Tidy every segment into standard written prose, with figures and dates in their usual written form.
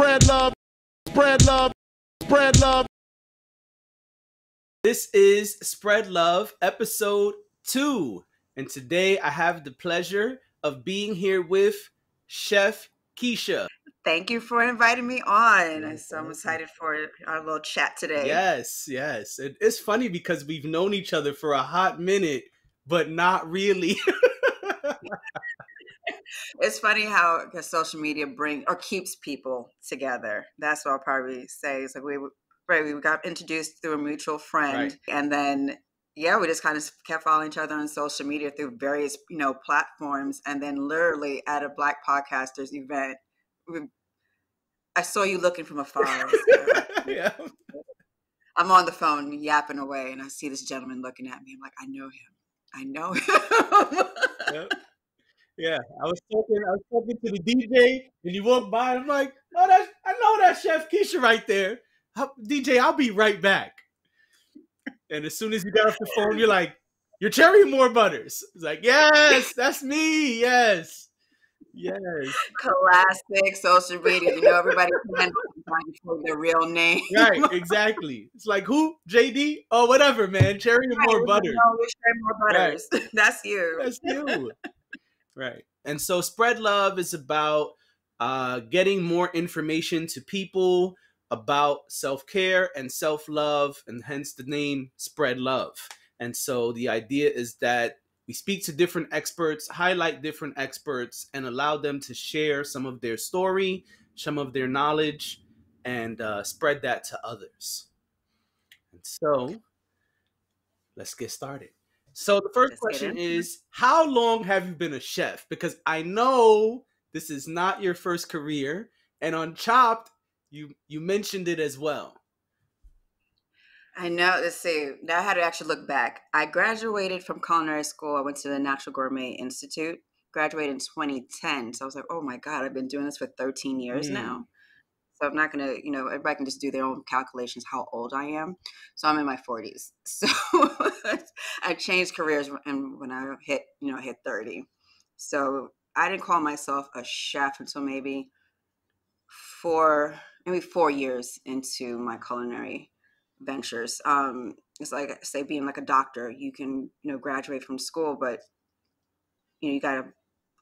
Spread love, spread love, spread love. This is Spread Love, episode 2. And today I have the pleasure of being here with Chef Keesha. Thank you for inviting me on. So I'm excited for our little chat today. Yes. It's funny because we've known each other for a hot minute, but not really. It's funny how social media keeps people together. That's what I'll probably say. It's like we got introduced through a mutual friend, Right. and then we just kind of kept following each other on social media through various platforms, and then literally at a Black Podcasters event, I saw you looking from afar. Yeah. I'm on the phone yapping away, and I see this gentleman looking at me. I'm like, I know him. Yep. Yeah, I was talking to the DJ, and you walked by, and I'm like, "Oh, I know that Chef Keesha right there." DJ, I'll be right back. And as soon as you got off the phone, you're like, "You're Cherry More Butters." It's like, "Yes, that's me. Yes." Classic social media. Everybody can find their real name. Right, exactly. It's like, who? JD? Oh, whatever, man. Cherry More Butters. No, you're Cherry More Butters. Right. That's you. That's you. Right. And so Spread Love is about getting more information to people about self-care and self-love, and hence the name Spread Love. And so the idea is that we speak to different experts, highlight different experts, and allow them to share some of their story, some of their knowledge, and spread that to others. And so let's get started. So the first question is, how long have you been a chef? Because I know this is not your first career, and on Chopped, you mentioned it as well. I know. Let's see. Now I had to actually look back. I graduated from culinary school. I went to the Natural Gourmet Institute. Graduated in 2010. So I was like, oh my God, I've been doing this for 13 years now. So I'm not going to, everybody can just do their own calculations how old I am. So I'm in my 40s. So I changed careers when I hit 30. So I didn't call myself a chef until maybe 4 years into my culinary ventures. It's like, say, being like a doctor. You can, graduate from school, but, you got to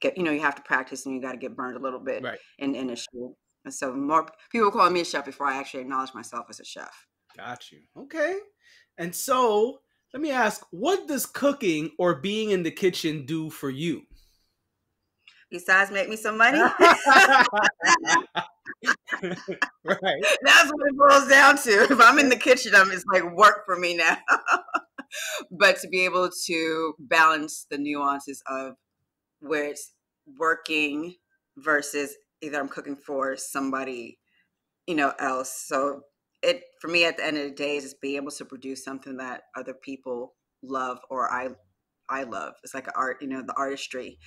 get, you have to practice, and you got to get burned a little bit in industry. And so more people call me a chef before I actually acknowledge myself as a chef. Got you. Okay. And so let me ask, what does cooking or being in the kitchen do for you? Besides make me some money? Right. That's what it boils down to. If I'm in the kitchen, it's like work for me now. But to be able to balance the nuances of where it's working versus either I'm cooking for somebody, else. So it, for me, at the end of the day, is just being able to produce something that other people love, or I love. It's like an art, the artistry,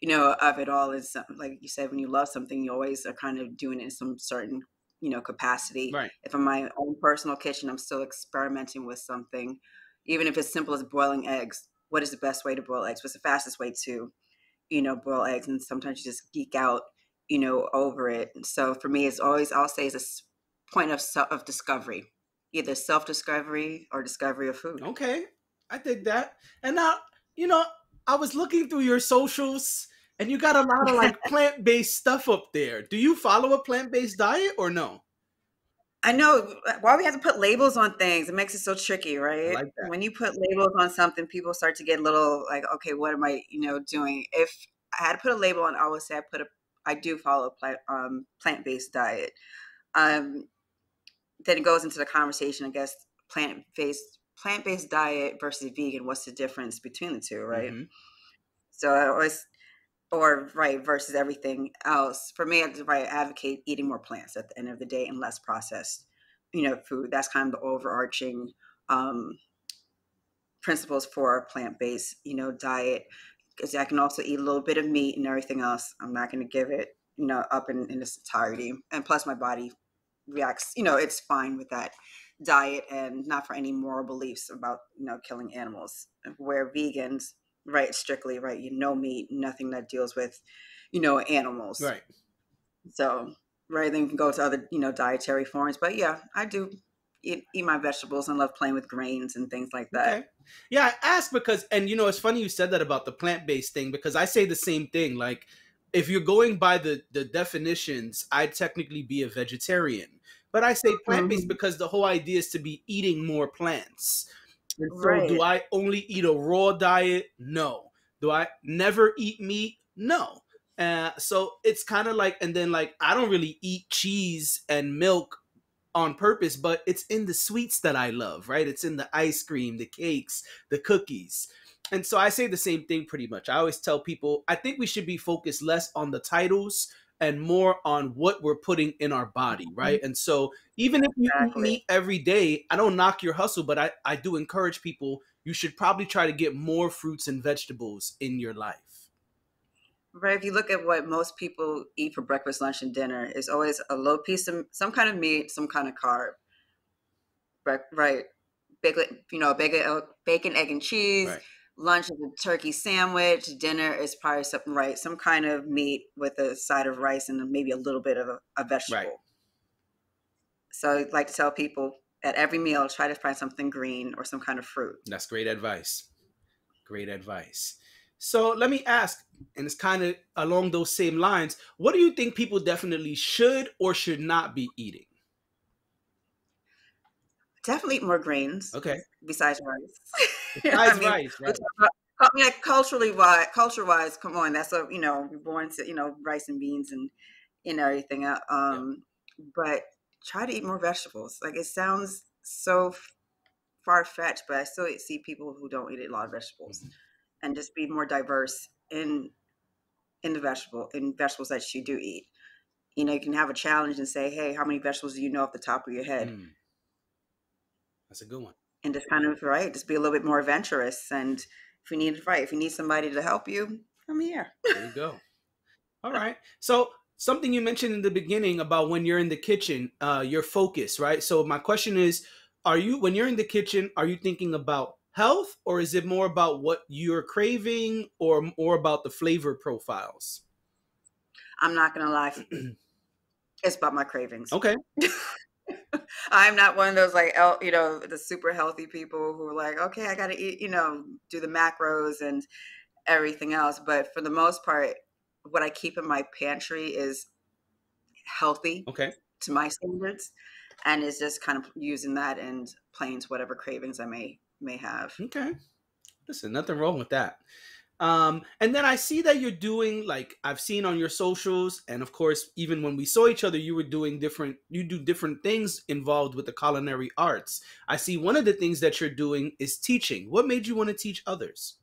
of it all is something, like you said, when you love something, you always are kind of doing it in some certain, capacity. Right. If in my own personal kitchen, I'm still experimenting with something, even if it's simple as boiling eggs. What is the best way to boil eggs? What's the fastest way to, boil eggs? And sometimes you just geek out, over it. And so for me, it's always, I'll say, is a point of discovery, either self-discovery or discovery of food. Okay. I dig that. And now, I was looking through your socials, and you got a lot of like plant-based stuff up there. Do you follow a plant-based diet or no? I know. Why we have to put labels on things? It makes it so tricky, right? I like that. When you put labels on something, people start to get a little like, okay, what am I, doing? If I had to put a label on, I would say I do follow a plant-based diet. Then it goes into the conversation, I guess, plant-based diet versus vegan. What's the difference between the two, right? Mm-hmm. So I always, versus everything else. For me, I advocate eating more plants at the end of the day and less processed, food. That's kind of the overarching principles for a plant-based, diet. Because I can also eat a little bit of meat and everything else. I'm not going to give it, up in its entirety. And plus my body reacts, it's fine with that diet, and not for any moral beliefs about, killing animals. Where vegans, strictly, meat, nothing that deals with, animals. Right. So right? Then you can go to other, dietary forms. But yeah, I do eat my vegetables and love playing with grains and things like that. Okay. Yeah, I asked because, and it's funny you said that about the plant-based thing because I say the same thing. Like, if you're going by the definitions, I'd technically be a vegetarian. But I say plant-based Hmm. because the whole idea is to be eating more plants. And so, do Right. I only eat a raw diet? No. Do I never eat meat? No. So it's kind of like, and then like, I don't really eat cheese and milk on purpose, but it's in the sweets that I love, right? It's in the ice cream, the cakes, the cookies. And so I say the same thing pretty much. I always tell people, I think we should be focused less on the titles and more on what we're putting in our body, Mhm. right? And so even if you eat Exactly. meat every day, I don't knock your hustle, but I do encourage people, you should probably try to get more fruits and vegetables in your life. Right. If you look at what most people eat for breakfast, lunch, and dinner, it's always a low piece of some kind of meat, some kind of carb. Right. Bacon, egg, and cheese. Right. Lunch is a turkey sandwich. Dinner is probably something, right? Some kind of meat with a side of rice and maybe a little bit of a Right. vegetable. So I'd like to tell people at every meal, try to find something green or some kind of fruit. That's great advice. Great advice. So let me ask, and it's kind of along those same lines, what do you think people definitely should or should not be eating? Definitely eat more grains Okay. besides rice. I Besides mean, rice, we right? talk about, like culture wise, come on, that's a we're born to rice and beans and everything else. Yeah. But try to eat more vegetables. Like it sounds so far fetched, but I still see people who don't eat a lot of vegetables, Mhm. and just be more diverse in vegetables that you do eat. You can have a challenge and say, hey, how many vegetables do you know off the top of your head? Mm, that's a good one. And just kind of just be a little bit more adventurous. And if you need somebody to help you, I'm here. There you go. All right. So something you mentioned in the beginning about when you're in the kitchen, your focus, right? So my question is, when you're in the kitchen, are you thinking about health or is it more about what you're craving or more about the flavor profiles? I'm not gonna lie, it's about my cravings. Okay. I'm not one of those like the super healthy people who are like, okay, I gotta eat, do the macros and everything else. But for the most part, what I keep in my pantry is healthy Okay. to my standards, and it's just kind of using that and playing to whatever cravings I may have. Okay. Listen, nothing wrong with that. And then I see that you're doing, like I've seen on your socials, and of course, even when we saw each other, you do different things involved with the culinary arts. I see one of the things that you're doing is teaching. What made you want to teach others?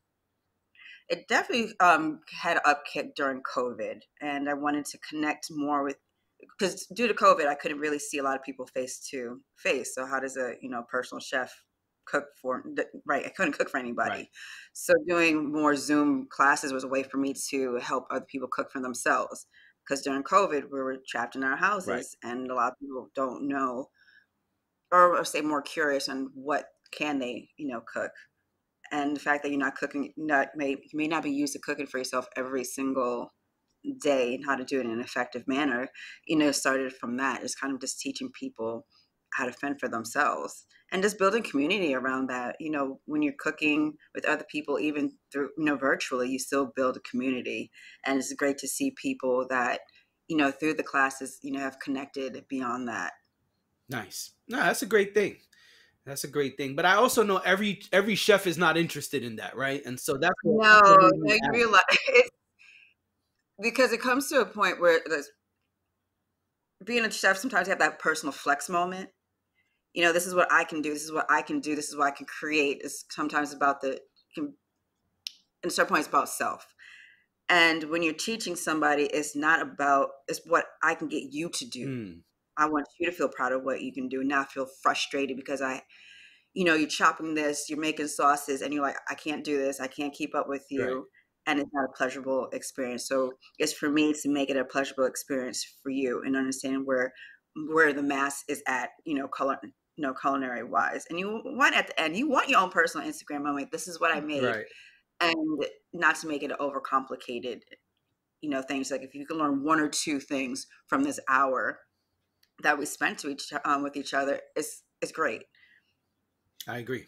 It definitely had an upkick during COVID, and I wanted to connect more with, because due to COVID, I couldn't really see a lot of people face to face. So how does a personal chef cook for right? I couldn't cook for Right. anybody. So doing more Zoom classes was a way for me to help other people cook for themselves. Because during COVID, we were trapped in our Right. houses, and a lot of people don't know, or say more curious on what can they cook. And the fact that you're not cooking, you may not be used to cooking for yourself every single day, and how to do it in an effective manner, started from that. It's kind of just teaching people how to fend for themselves and just building community around that. When you're cooking with other people, even through, virtually, you still build a community. And it's great to see people that, through the classes, have connected beyond that. Nice. No, that's a great thing. That's a great thing. But I also know every chef is not interested in that, right? And so that's what No, made no, me you ask. realize it's because it comes to a point where being a chef, sometimes you have that personal flex moment. This is what I can do. This is what I can do. This is what I can create. It's sometimes about in a certain point, it's about self. And when you're teaching somebody, it's what I can get you to do. Mm, I want you to feel proud of what you can do, not feel frustrated because you're chopping this, you're making sauces, and you're like, I can't do this. I can't keep up with right. you. And it's not a pleasurable experience. So it's for me to make it a pleasurable experience for you and understanding where the mass is at, culinary wise. And you want at the end, you want your own personal Instagram moment. This is what I made, Right. and not to make it overcomplicated. things like if you can learn one or two things from this hour that we spent with each other, it's great. I agree.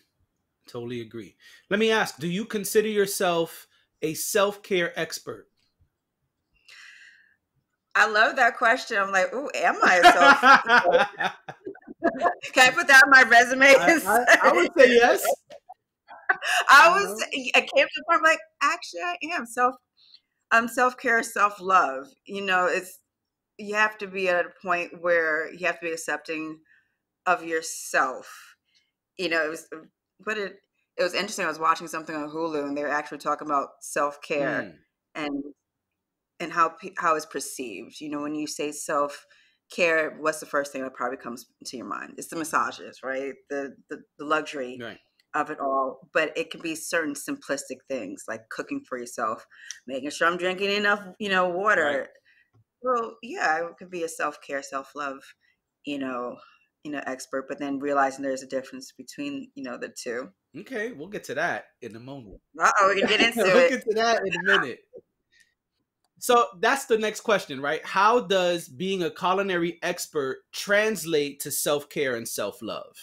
Totally agree. Let me ask, do you consider yourself a self-care expert? I love that question. I'm like, ooh, am I a self? Can I put that on my resume? I would say yes. I came to the point like, actually, I am self-care, self-love. You have to be at a point where you have to be accepting of yourself. But it was interesting. I was watching something on Hulu, and they were actually talking about self-care and how it's perceived. When you say self-care, what's the first thing that probably comes to your mind? It's the massages, right? The luxury Right. of it all. But it can be certain simplistic things like cooking for yourself, making sure I'm drinking enough, water. Right. Well, yeah, it could be a self-care, self-love, you know, expert, but then realizing there's a difference between, the two. Okay, we'll get to that in a moment. Uh-oh, we can get into We'll it. get to that in a minute. So that's the next question, right? How does being a culinary expert translate to self-care and self-love?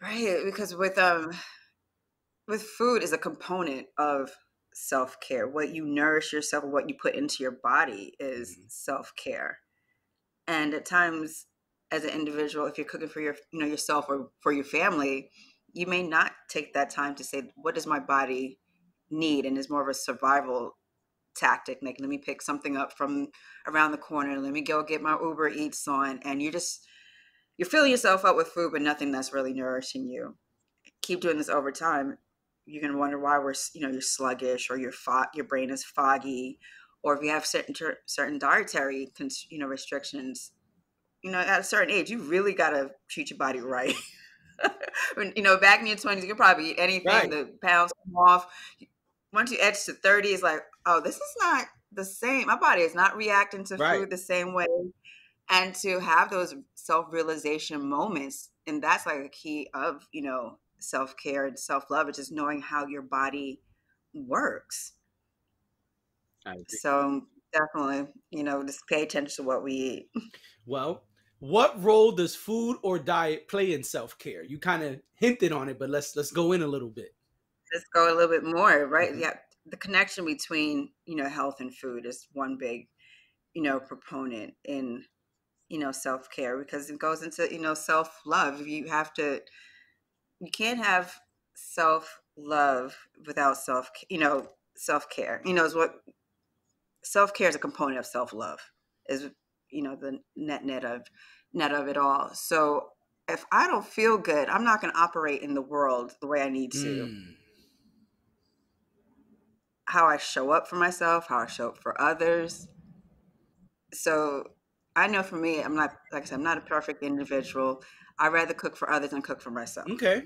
Right, because with food is a component of self-care. What you nourish yourself, what you put into your body is self-care. And at times, as an individual, if you're cooking for yourself or for your family, you may not take that time to say, what does my body need? And it's more of a survival tactic. Like, let me pick something up from around the corner. Let me go get my Uber Eats on. And you're filling yourself up with food, but nothing that's really nourishing you. Keep doing this over time. You're going to wonder why you're sluggish, or your brain is foggy, or if you have certain dietary, restrictions. At a certain age, you really got to treat your body right. Back in your 20s, you can probably eat anything. Right. The pounds come off. Once you edge to 30, it's like, oh, this is not the same. My body is not reacting to Right. food the same way. And to have those self-realization moments, and that's like a key of, self-care and self-love, is just knowing how your body works. I agree. So definitely, just pay attention to what we eat. Well, what role does food or diet play in self-care? You kind of hinted on it, but let's go in a little bit. Let's go a little bit more, right? Yeah, the connection between health and food is one big proponent in self-care, because it goes into self-love. You can't have self-love without self-care. Is what self-care is a component of self-love, is the net of it all. So if I don't feel good, I'm not going to operate in the world the way I need to. How I show up for myself, how I show up for others. So I know for me, I'm not, like I said, I'm not a perfect individual. I'd rather cook for others than cook for myself. Okay.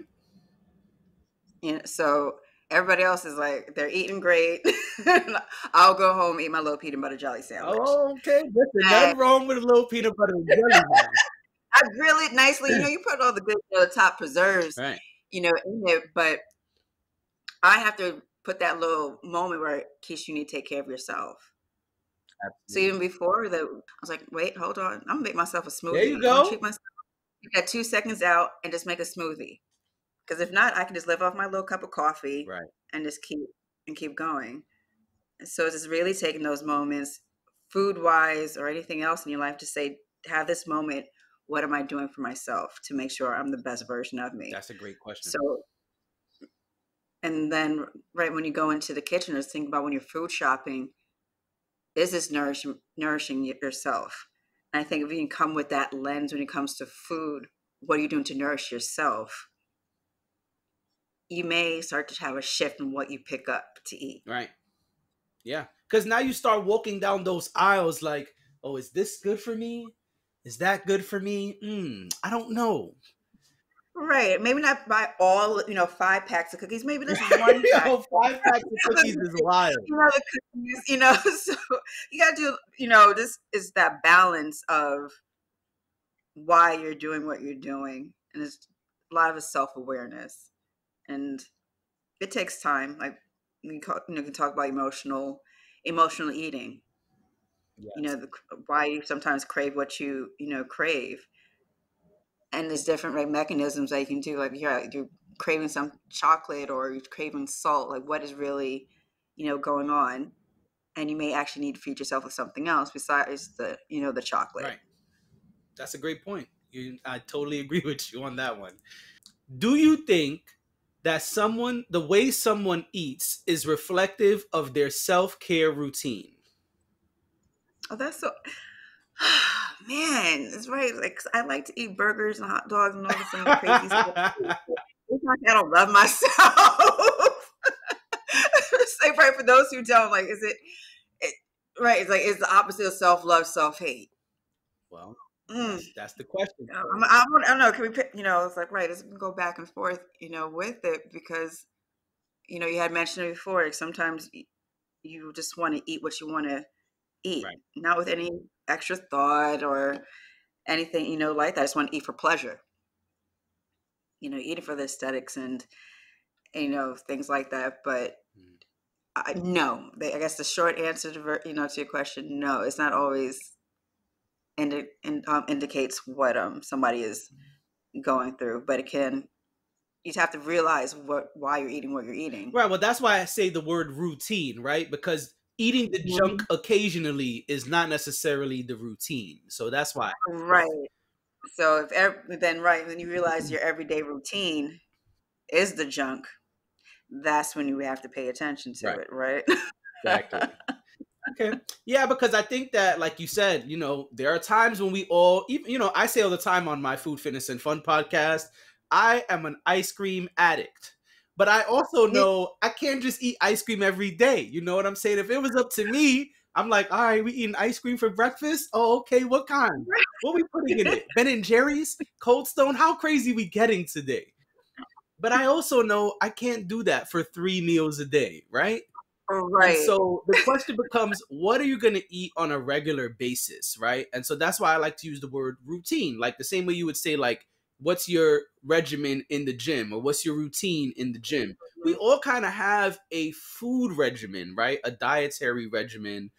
So everybody else is like, they're eating great. I'll go home, eat my little peanut butter jelly sandwich. Oh, okay. Listen, nothing wrong with a little peanut butter and jelly now. I grill it nicely. You put all the good, the top preserves, right, in it. But I have to put that little moment where, Keisha, you need to take care of yourself. Absolutely. So even before that, I was like, wait, hold on. I'm going to make myself a smoothie. There you go. Treat myself. Get that 2 seconds out and just make a smoothie. Because if not, I can just live off my little cup of coffee, right, and just keep going. So it's just really taking those moments, food-wise or anything else in your life, to say, have this moment. What am I doing for myself to make sure I'm the best version of me? That's a great question. So, and then right when you go into the kitchen, just think about when you're food shopping, is this nourishing yourself? And I think if you can come with that lens when it comes to food, what are you doing to nourish yourself? You may start to have a shift in what you pick up to eat. Right. Yeah. Because now you start walking down those aisles like, oh, is this good for me? Is that good for me? I don't know. Right. Maybe not buy all, 5 packs of cookies. Maybe just 1 pack. 5 packs of cookies is wild. The cookies, so you got to do, this is that balance of why you're doing what you're doing. And it's a lot of it's self-awareness. And it takes time. Like, you can talk about emotional emotional eating. You Yes. know, why you sometimes crave what you crave. And there's different mechanisms that you can do. Like you're craving some chocolate or you're craving salt. Like what is really going on? And you may actually need to feed yourself with something else besides the chocolate. Right. That's a great point. I totally agree with you on that one. Do you think that the way someone eats is reflective of their self-care routine? Oh, that's so. Man, it's right. Like 'cause I like to eat burgers and hot dogs and all this some crazy stuff. It's not that I don't love myself. Say right for those who don't. Like, it right? It's like it's the opposite of self love, self hate. Well, Mm. that's the question. I don't know. Can we pick? It's like right. Let's go back and forth with it because you had mentioned it before. Like sometimes you just want to eat what you want to eat, Right. not with any extra thought or anything like that. I just want to eat for pleasure. Eating for the aesthetics and things like that. But no, I guess the short answer to your question, no, it's not always indicates what somebody is going through, but it can. You have to realize why you're eating what you're eating. Right. Well, that's why I say the word routine, right? Because eating the junk occasionally is not necessarily the routine. So that's why. Right. So then when you realize your everyday routine is the junk, that's when you have to pay attention to Right. it, right? Exactly. Okay. Yeah, because I think that, like you said, there are times when we all, even, I say all the time on my Food, Fitness, and Fun podcast, I am an ice cream addict. But I also know I can't just eat ice cream every day. You know what I'm saying? If it was up to me, I'm like, all right, we eating ice cream for breakfast? Oh, okay. What kind? What we putting in it? Ben and Jerry's? Cold Stone? How crazy we getting today? But I also know I can't do that for 3 meals a day, right? And Right. so the question becomes, what are you going to eat on a regular basis, right? And so that's why I like to use the word routine, like the same way you would say, like, what's your regimen in the gym or what's your routine in the gym? We all kind of have a food regimen, right? A dietary regimen,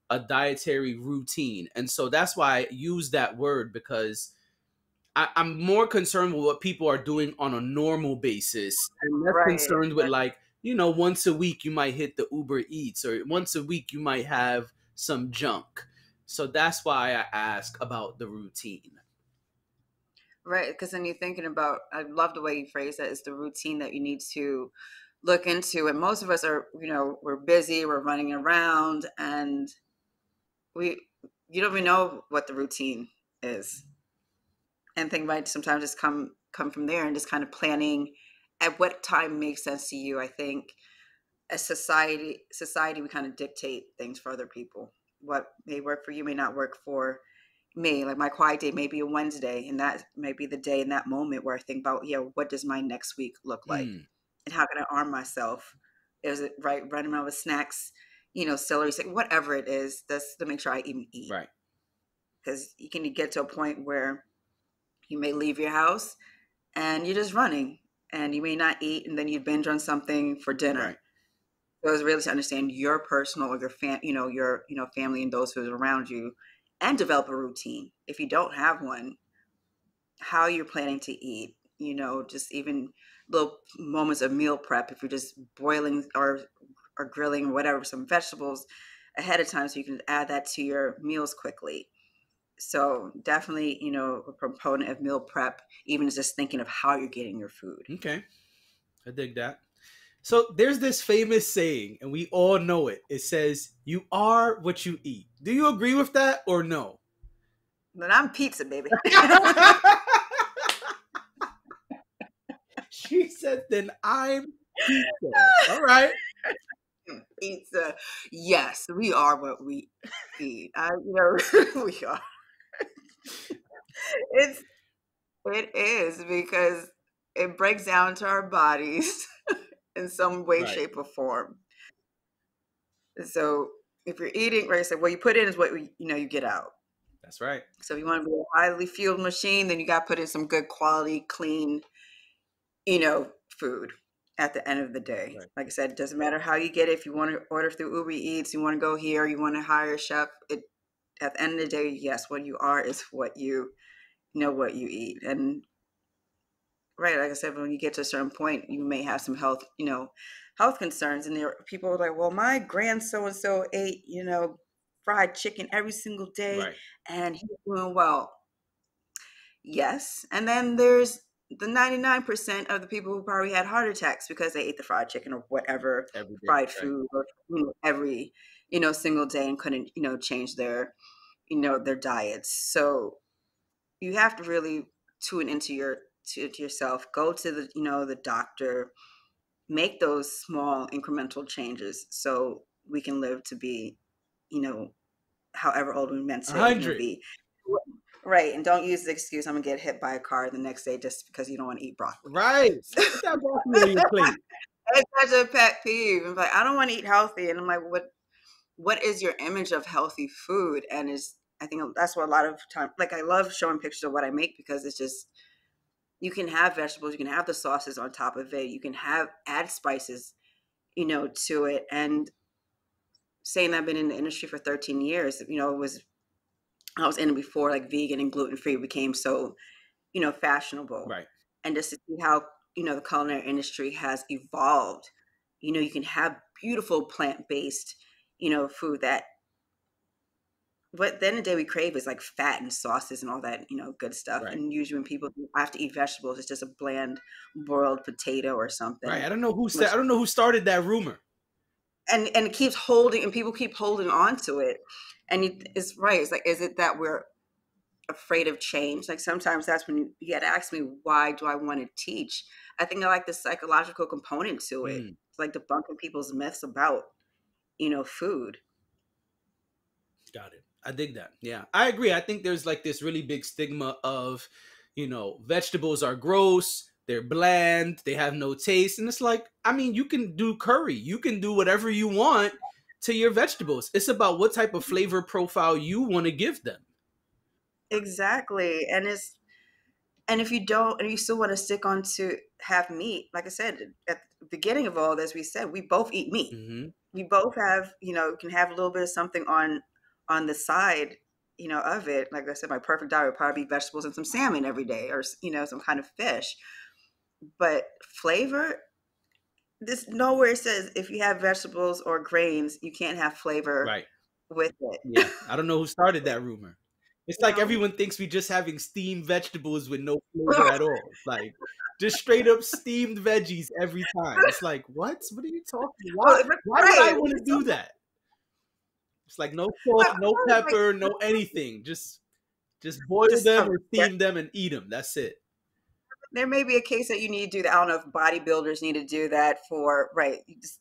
a dietary routine. And so that's why I use that word because I'm more concerned with what people are doing on a normal basis and less Right. concerned with like, once a week you might hit the Uber Eats or once a week you might have some junk. So that's why I ask about the routine. Right. Because then you're thinking about, I love the way you phrase that, is the routine that you need to look into. And most of us we're busy, we're running around, and you don't even know what the routine is. And things might sometimes just come from there and just kind of planning at what time makes sense to you. I think as society, we kind of dictate things for other people. What may work for you may not work for me. Like my quiet day may be a Wednesday, and that may be the day in that moment where I think about, what does my next week look like? And how can I arm myself? Is it right running around with snacks, celery stick, whatever it is, that's to make sure I even eat. Right. Because you can get to a point where you may leave your house and you're just running and you may not eat, and then you binge on something for dinner. Right. So it's really to understand your personal or your family and those who are around you, and develop a routine. If you don't have one, how you're planning to eat, just even little moments of meal prep. If you're just boiling or grilling or whatever, some vegetables ahead of time so you can add that to your meals quickly. So definitely, a proponent of meal prep, even just thinking of how you're getting your food. Okay. I dig that. So there's this famous saying, and we all know it. It says, you are what you eat. Do you agree with that or no? But I'm pizza, baby. She said, then I'm pizza. All right. Pizza. Yes, we are what we eat. We are. It is because it breaks down to our bodies in some way, Right. shape, or form. So if you're eating, right, so what you put in is what you get out. That's right. So if you want to be a highly fueled machine, then you got to put in some good quality, clean, food. at the end of the day. Right. Like I said, it doesn't matter how you get it. If you want to order through Uber Eats, you want to go here, you want to hire a chef, at the end of the day, yes, what you are is what you know what you eat. And right, like I said, when you get to a certain point, you may have some health, health concerns. And there people are like, well, my grand so and so ate, fried chicken every single day Right. and he's doing well. Yes. And then there's the 99% of the people who probably had heart attacks because they ate the fried chicken or whatever Every day. fried Right. food or every single day and couldn't change their their diets. So you have to really tune into to yourself, go to the doctor, make those small incremental changes so we can live to be however old we're meant to 100. be. Right. And don't use the excuse I'm gonna get hit by a car the next day just because you don't want to eat broccoli. Right. Put that broccoli on your plate. It's such a pet peeve. I'm like, I don't want to eat healthy. And I'm like, what is your image of healthy food? And I think that's what a lot of time, like, I love showing pictures of what I make because it's just, you can have vegetables, you can have the sauces on top of it, you can add spices, to it. And saying that I've been in the industry for 13 years, I was in it before, like, vegan and gluten-free became so, fashionable. Right. And just to see how, the culinary industry has evolved, you can have beautiful plant-based, food that what at the end of the day we crave is like fat and sauces and all that, good stuff. Right. And usually when people have to eat vegetables, it's just a bland boiled potato or something. Right. I don't know who started that rumor. And it keeps holding, and people keep holding on to it. And it's right. It's like, is it that we're afraid of change? Like sometimes that's when you had to ask me, why do I want to teach? I think I like the psychological component to it. It's like debunking people's myths about, food. Got it. I dig that. Yeah, I agree. I think there's like this really big stigma of, vegetables are gross, they're bland, they have no taste. And it's like, I mean, you can do curry, you can do whatever you want to your vegetables. It's about what type of flavor profile you want to give them. Exactly. And if you don't, and you still want to stick on to have meat, like I said, at the beginning of all this, we said we both eat meat. Mm-hmm. We both have, can have a little bit of something on the side, of it. Like I said, my perfect diet would probably be vegetables and some salmon every day, or some kind of fish. But flavor, this nowhere says if you have vegetables or grains, you can't have flavor Right. with it. Yeah, I don't know who started that rumor. It's like everyone thinks we just having steamed vegetables with no flavor at all. It's like just straight up steamed veggies every time. It's like, what? What are you talking about? Why would I want to do that? It's like no salt, no pepper, no anything. Just boil them or steam them and eat them. That's it. There may be a case that you need to do that. I don't know if bodybuilders need to do that for, right, just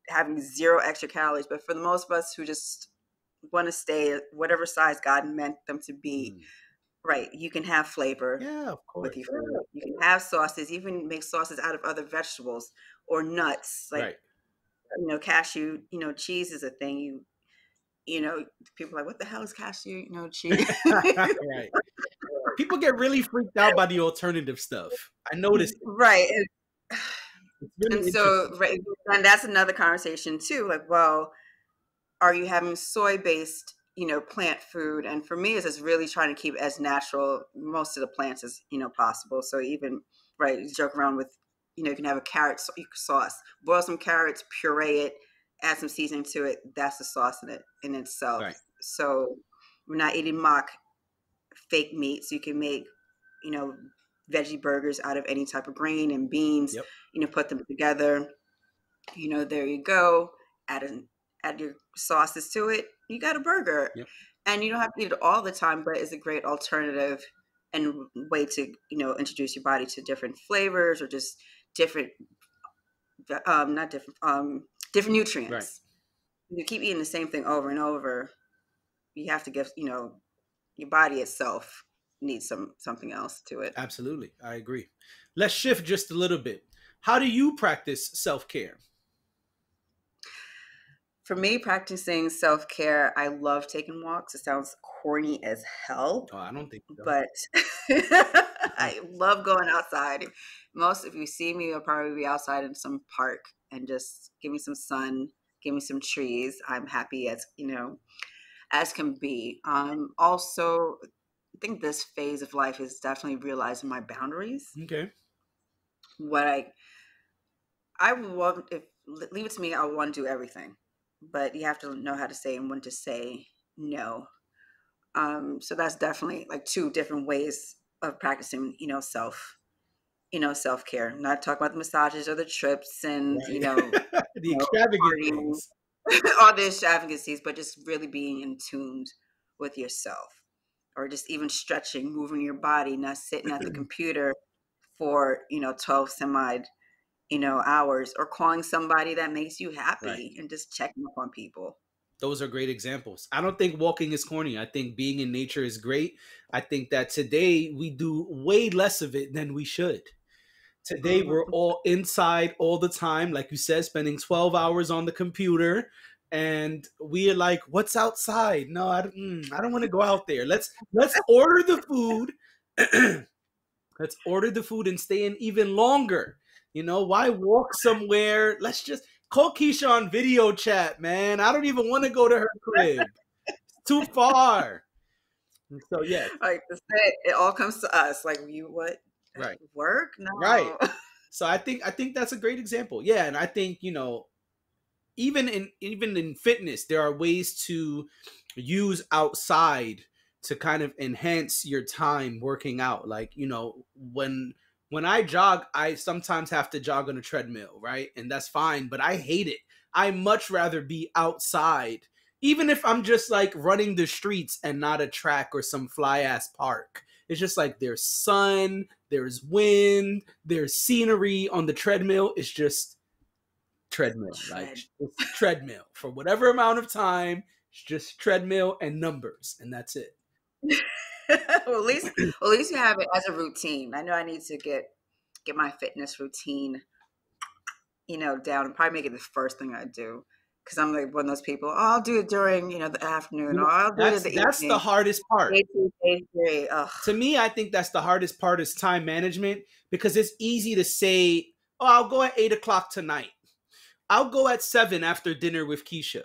having 0 extra calories. But for the most of us who just want to stay at whatever size God meant them to be, right, you can have flavor with your food. You can have sauces, even make sauces out of other vegetables or nuts. Like, cashew, cheese is a thing. People are like, what the hell is cashew, cheese? Right. People get really freaked out by the alternative stuff. I noticed. Right. Really and so, right, and that's another conversation too. Like, well, are you having soy-based, plant food? And for me, it's just really trying to keep it as natural, most of the plants as, possible. So even, right, you joke around with, you can have a carrot sauce, boil some carrots, puree it, add some seasoning to it. That's the sauce in itself. Right. So we're not eating mock fake meat. So you can make, veggie burgers out of any type of grain and beans, put them together, there you go. Add your sauces to it. You got a burger. And you don't have to eat it all the time, but it's a great alternative and way to, introduce your body to different flavors or just different, different nutrients. Right. You keep eating the same thing over and over. You have to give, your body itself needs something else to it. Absolutely. I agree. Let's shift just a little bit. How do you practice self-care? For me, practicing self-care, I love taking walks. It sounds corny as hell, Oh, I don't think so. but I love going outside. Most, if you see me, you'll probably be outside in some park and just give me some sun, give me some trees. I'm happy as, as can be. Also, I think this phase of life is definitely realizing my boundaries. Okay. What I want, if leave it to me, I want to do everything, but you have to know how to say and when to say no. So that's definitely like two different ways of practicing, self care. Not talking about the massages or the trips and Right. The extravagant partying, things. all the extravagancies, but just really being in tune with yourself, or just even stretching, moving your body, not sitting at the computer for 12 semi hours, or calling somebody that makes you Right. happy and just checking up on people. Those are great examples. I don't think walking is corny. I think being in nature is great. I think that today we do way less of it than we should. Today we're Mhm. all inside all the time, like you said, spending 12 hours on the computer, and we are like, "What's outside? No, I don't want to go out there. Let's order the food. Let's order the food and stay in even longer. Why walk somewhere? Let's just call Keisha on video chat, man. I don't even want to go to her crib. It's too far." And so yes, Like I said, it all comes to us. Like you, what right, work? right. No. So I think that's a great example. Yeah, and I think even in fitness, there are ways to use outside to kind of enhance your time working out. Like, when I jog, I sometimes have to jog on a treadmill, right? And that's fine, but I hate it. I much rather be outside, even if I'm just like running the streets and not a track or some fly ass park. It's just like there's sun, there's wind, there's scenery on the treadmill. It's just treadmill, like Tread. just treadmill for whatever amount of time. It's just treadmill and numbers, and that's it. well, at least you have it as a routine. I know I need to get my fitness routine, down, and probably make it the first thing I do. Because I'm like one of those people. Oh, I'll do it during, the afternoon, You or know, I'll do it in the that's the evening. hardest part. Day two, day three. Ugh. To me, I think that's the hardest part is time management, because it's easy to say, "Oh, I'll go at 8 o'clock tonight. I'll go at 7 after dinner with Keisha."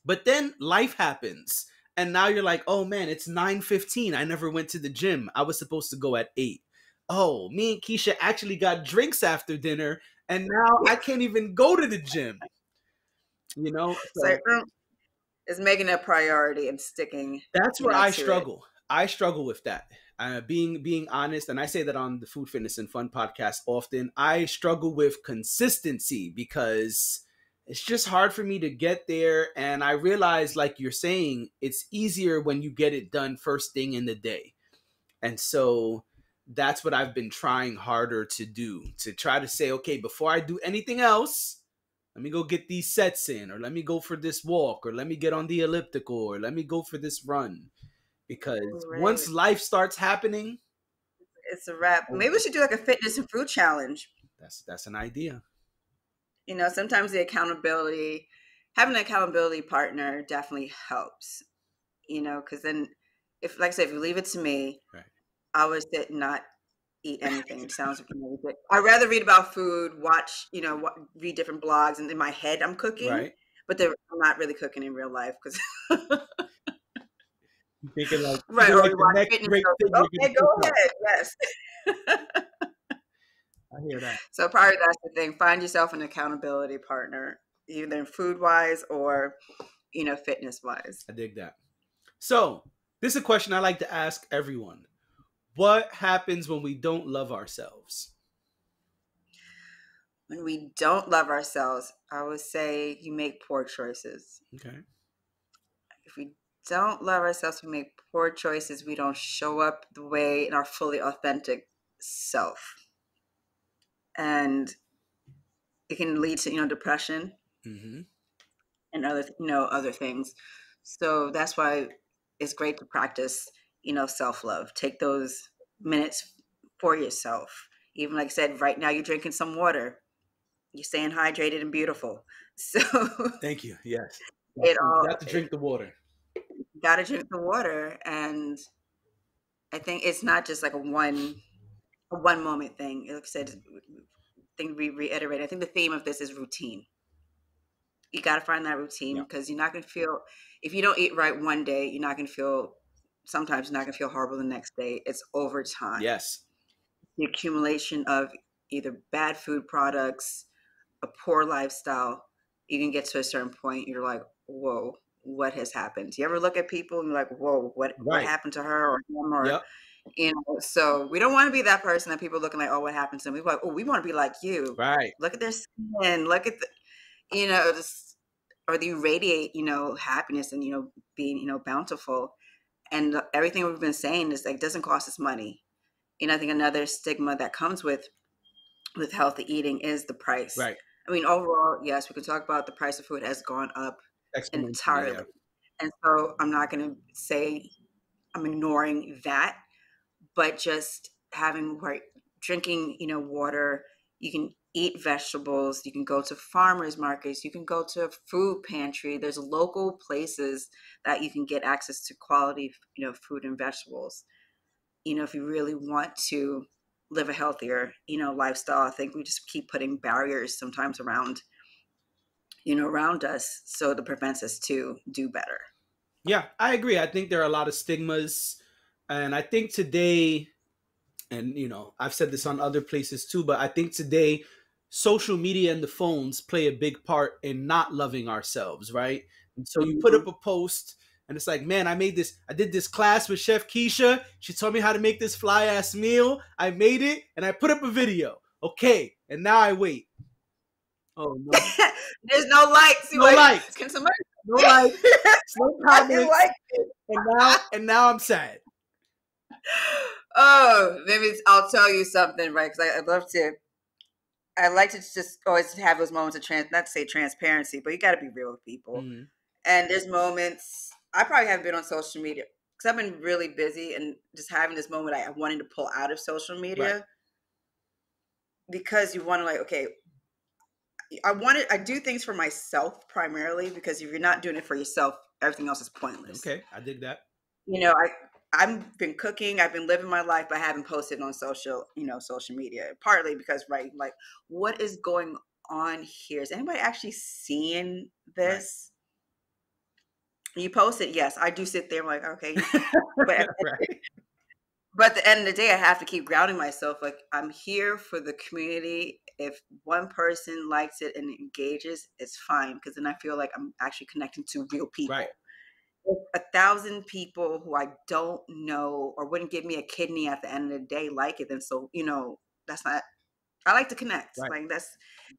But then life happens, and now you're like, "Oh man, it's 9:15. I never went to the gym. I was supposed to go at 8. Oh, me and Keisha actually got drinks after dinner, and now I can't even go to the gym." So So it's making it a priority and sticking, that's where I to it. struggle. I struggle with that. Being honest, and I say that on the Food, Fitness, and Fun podcast often. I struggle with consistency because it's just hard for me to get there. And I realize, like you're saying, it's easier when you get it done first thing in the day. And so that's what I've been trying harder to do, to try to say, okay, before I do anything else, let me go get these sets in, or let me go for this walk, or let me get on the elliptical, or let me go for this run. Because Right. once life starts happening, It's a wrap. oh, Maybe we should do like a fitness and food challenge. that's an idea. Sometimes having an accountability partner definitely helps, because then like I said, if you leave it to me, Right. I would sit and not eat anything. It sounds, I'd rather read about food, watch, read different blogs, and in my head I'm cooking, Right. but I'm not really cooking in real life because, Thinking like, right, or like you the watch next fitness great shows, thing like, you're okay, gonna go cook up. ahead, yes. I hear that. So probably that's the thing. Find yourself an accountability partner, either food wise or, fitness wise. I dig that. So this is a question I like to ask everyone. What happens when we don't love ourselves? When we don't love ourselves, I would say you make poor choices. Okay. If we don't love ourselves, we make poor choices. We don't show up the way in our fully authentic self. And it can lead to, depression Mm-hmm. and other things. So that's why it's great to practice, self-love. Take those minutes for yourself. Even like I said, right now you're drinking some water. you're staying hydrated and beautiful. So Thank you. Yes. it all Got to drink the water. got to drink the water, and I think it's not just like a one moment thing. Like I said, thing we reiterate. I think the theme of this is routine. You got to find that routine, Yeah. because you're not going to feel, if you don't eat right one day, you're not going to feel, sometimes you're not going to feel horrible the next day. It's over time. Yes. The accumulation of either bad food products, a poor lifestyle, you can get to a certain point, you're like, whoa, what has happened? Do you ever look at people and you're like, whoa, what Right. happened to her or him, or Yep. you know? So we don't want to be that person that people are looking like, oh, what happened to them? We're like, oh, we want to be like you. Right. Look at their skin, look at the, you know, just, or they radiate, you know, happiness and, you know, being, you know, bountiful. And everything we've been saying is like, doesn't cost us money. You know, I think another stigma that comes with healthy eating is the price. Right. I mean, overall, yes, we can talk about the price of food has gone up entirely. Yeah. And so I'm not going to say I'm ignoring that, but just having, right, drinking, you know, water, you can eat vegetables, you can go to farmers markets, you can go to a food pantry. There's local places that you can get access to quality, you know, fruit and vegetables. You know, if you really want to live a healthier, you know, lifestyle, I think we just keep putting barriers sometimes around, you know, around us, so it prevents us to do better. Yeah, I agree. I think there are a lot of stigmas, and I think today, and you know, I've said this on other places too, but I think today social media and the phones play a big part in not loving ourselves, right? And so you put up a post and it's like, man, I did this class with Chef Keesha. She taught me how to make this fly ass meal. I made it and I put up a video. Okay. And now I wait. Oh no. There's no likes. No likes. Can somebody? No likes. No comments. Like And now I'm sad. Oh, maybe I'll tell you something, right? Because I like to just always have those moments of not to say transparency, but you got to be real with people. Mm-hmm. And there's moments, I probably haven't been on social media because I've been really busy, and just having this moment, I wanted to pull out of social media, right, because you want to, like, okay, I do things for myself primarily, because if you're not doing it for yourself, everything else is pointless. Okay, I dig that. You know, I've been cooking, I've been living my life, but I haven't posted on social media. Partly because, right, like, what is going on here? Is anybody actually seeing this? Right. You post it, yes. I do sit there, I'm like, okay. But right. But at the end of the day, I have to keep grounding myself. Like, I'm here for the community. If one person likes it and engages, it's fine, because then I feel like I'm actually connecting to real people. Right. If 1,000 people who I don't know or wouldn't give me a kidney at the end of the day like it, then so, you know, that's not, I like to connect. Right. Like,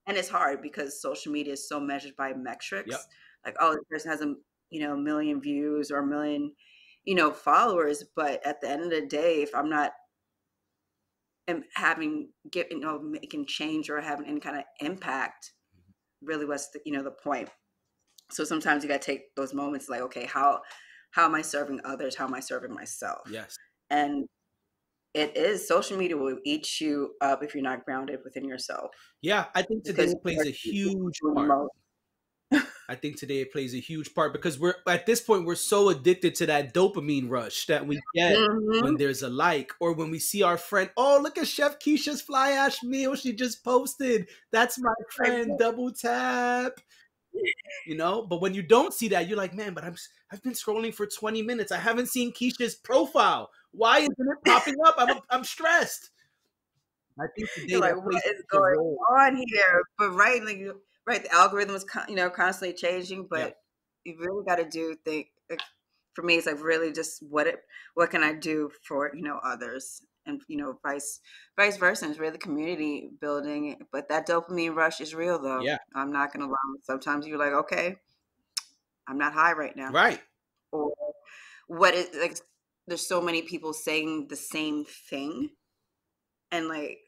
and it's hard because social media is so measured by metrics. Yep. Like, oh, this person has a million views or a million, followers. But at the end of the day, if I'm not making change or having any kind of impact, really what's the point? So sometimes you got to take those moments, like, okay, how am I serving others? How am I serving myself? Yes. And social media will eat you up if you're not grounded within yourself. Yeah, I think today it plays a huge part. I think today it plays a huge part because at this point, we're so addicted to that dopamine rush that we get when there's a like, or when we see our friend, oh, look at Chef Keesha's fly ash meal she just posted. That's my friend, double tap. But when you don't see that, you're like, man, but I've been scrolling for 20 minutes. I haven't seen Keesha's profile. Why isn't it popping up? I'm stressed. I think today, you're like, what is going on here? But right, the algorithm is constantly changing. But you really got to for me, it's like really just what can I do for others, and vice versa. It's really community building. But that dopamine rush is real, though. Yeah, I'm not gonna lie. Sometimes you're like, okay, I'm not high right now, right? Or what is like? There's so many people saying the same thing, and like,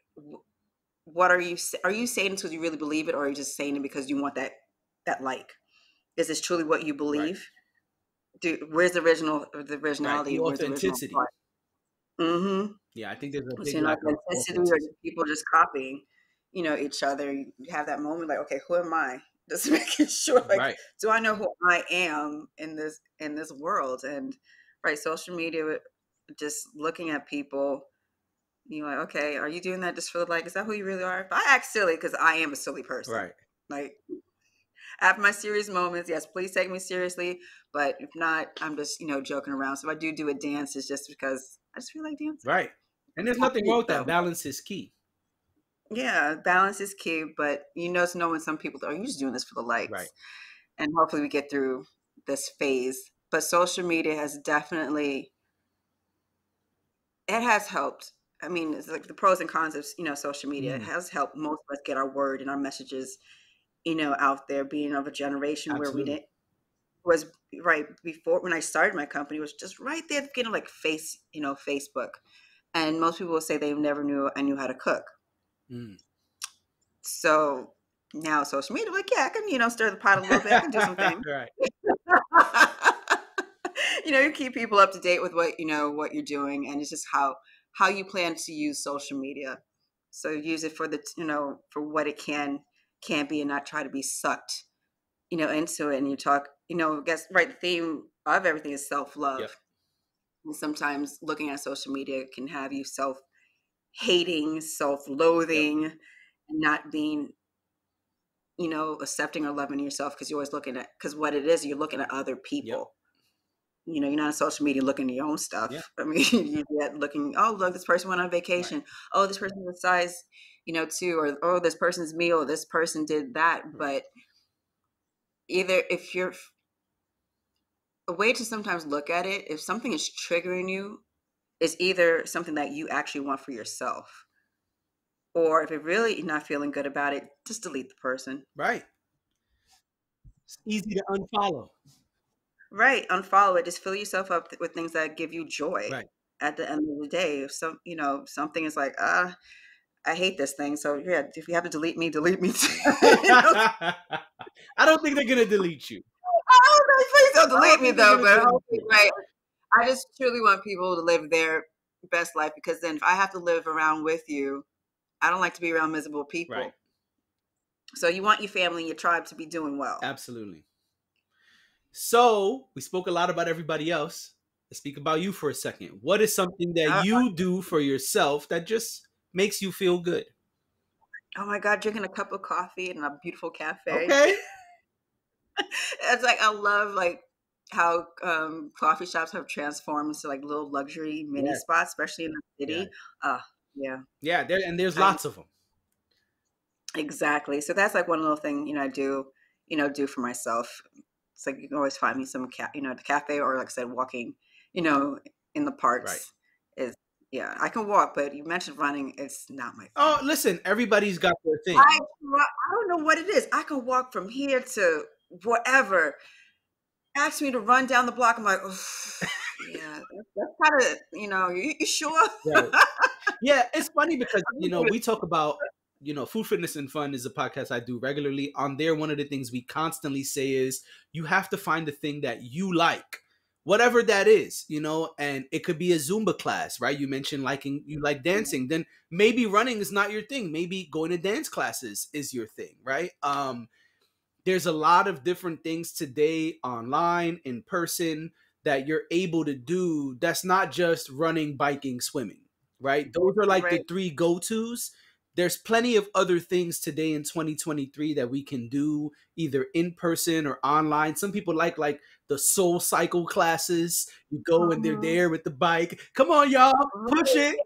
what are you saying it because you really believe it, or are you just saying it because you want that like? Is this truly what you believe? Right. Where's the originality? Right. The authenticity. Mm-hmm. Yeah, I think there's a big lack of authenticity, or people just copying. each other. You have that moment like, okay, who am I? Just making sure, like, Right. do I know who I am in this world? And right, social media, just looking at people, you're like, okay, are you doing that just for the like? Is that who you really are? If I act silly, because I am a silly person. Right. Like, I have my serious moments. Yes, please take me seriously. But if not, I'm just joking around. So if I do a dance, it's just because I just feel like dancing. Right. And there's nothing wrong with that. Balance is key. Yeah, balance is key, but to know when some people are you just doing this for the likes. Right. And hopefully we get through this phase. But social media has definitely, it has helped. I mean, it's like the pros and cons of social media. It has helped most of us get our word and our messages, out there. Being of a generation where we Absolutely. didn't was right before when I started my company, was just right there at the beginning, like Facebook. And most people will say they never knew I knew how to cook. So now social media, like, yeah, I can, stir the pot a little bit. I can do some things. Right. You keep people up to date with what you're doing, and it's just how you plan to use social media. So use it for for what it can be, and not try to be sucked, into it. And you talk, I guess, right, the theme of everything is self-love. Yep. And sometimes looking at social media can have you self-hating, self-loathing, and not being accepting or loving yourself, because you're always because what it is, you're looking at other people. You're not on social media looking at your own stuff. I mean, you get looking, oh, look, this person went on vacation. Right. Oh, this person was size, 2, or, oh, this person's meal, this person did that. But either if you're a way to sometimes look at it, if something is triggering you, is either something that you actually want for yourself, or if you're really not feeling good about it, just delete the person. Right. It's easy to unfollow. Right. Unfollow it. Just fill yourself up with things that give you joy. Right. At the end of the day, if something is like, I hate this thing. So yeah, if you have to delete me, delete me. I don't think they're gonna delete you. Oh, please don't delete me though. But hopefully, right. I just truly want people to live their best life, because then if I have to live around with you, I don't like to be around miserable people. Right. So you want your family and your tribe to be doing well. Absolutely. So we spoke a lot about everybody else. Let's speak about you for a second. What is something that you do for yourself that just makes you feel good? Oh my God, drinking a cup of coffee in a beautiful cafe. Okay. It's like, I love like how coffee shops have transformed into like little luxury mini spots, especially in the city. Yeah, there's lots of them. Exactly. So that's like one little thing, I do for myself. It's like you can always find me some the cafe, or like I said, walking, in the parks. Is I can walk, but you mentioned running. It's not my thing. Oh, listen, everybody's got their thing. I don't know what it is. I can walk from here to whatever. Ask me to run down the block. I'm like, yeah, that's kind of, you sure? Right. Yeah, it's funny because, we talk about, Food, Fitness, and Fun is a podcast I do regularly. On there, one of the things we constantly say is you have to find the thing that you like, whatever that is, and it could be a Zumba class, right? You mentioned you like dancing. Then maybe running is not your thing. Maybe going to dance classes is your thing, right? There's a lot of different things today online, in person, that you're able to do. That's not just running, biking, swimming, right? Those are like the 3 go-tos. There's plenty of other things today in 2023 that we can do either in person or online. Some people like the Soul Cycle classes. You go and they're there with the bike. Come on, y'all, push it.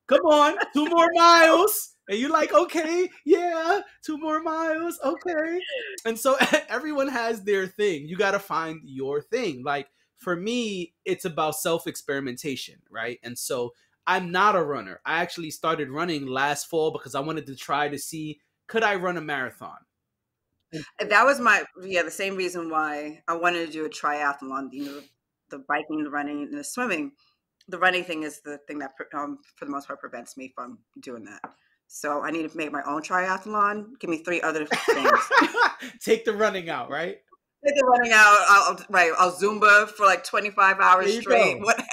Come on, 2 more miles. And you're like, okay, yeah, 2 more miles. Okay. And so everyone has their thing. You got to find your thing. Like for me, it's about self-experimentation, right? And so I'm not a runner. I actually started running last fall because I wanted to try to see, could I run a marathon? That was the same reason why I wanted to do a triathlon, the biking, the running, and the swimming. The running thing is the thing that, for the most part, prevents me from doing that. So I need to make my own triathlon. Give me 3 other things. Take the running out, right? Take the running out. I'll Zumba for like 25 hours straight. Whatever.